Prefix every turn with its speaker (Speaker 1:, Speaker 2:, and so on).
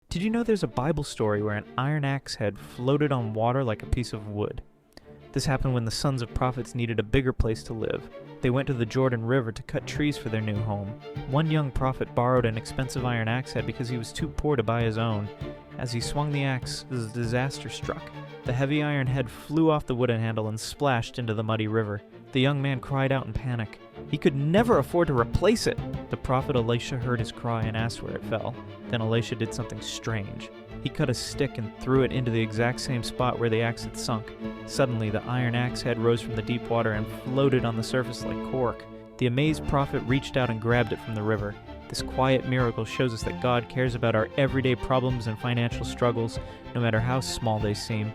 Speaker 1: Did you know there's a Bible story where an iron axe head floated on water like a piece of wood? This happened when the sons of prophets needed a bigger place to live. They went to the Jordan River to cut trees for their new home. One young prophet borrowed an expensive iron axe head because he was too poor to buy his own. As he swung the axe, the disaster struck. The heavy iron head flew off the wooden handle and splashed into the muddy river. The young man cried out in panic. He could never afford to replace it. The prophet Elisha heard his cry and asked where it fell. Then Elisha did something strange. He cut a stick and threw it into the exact same spot where the axe had sunk. Suddenly, the iron axe head rose from the deep water and floated on the surface like cork. The amazed prophet reached out and grabbed it from the river. This quiet miracle shows us that God cares about our everyday problems and financial struggles, no matter how small they seem.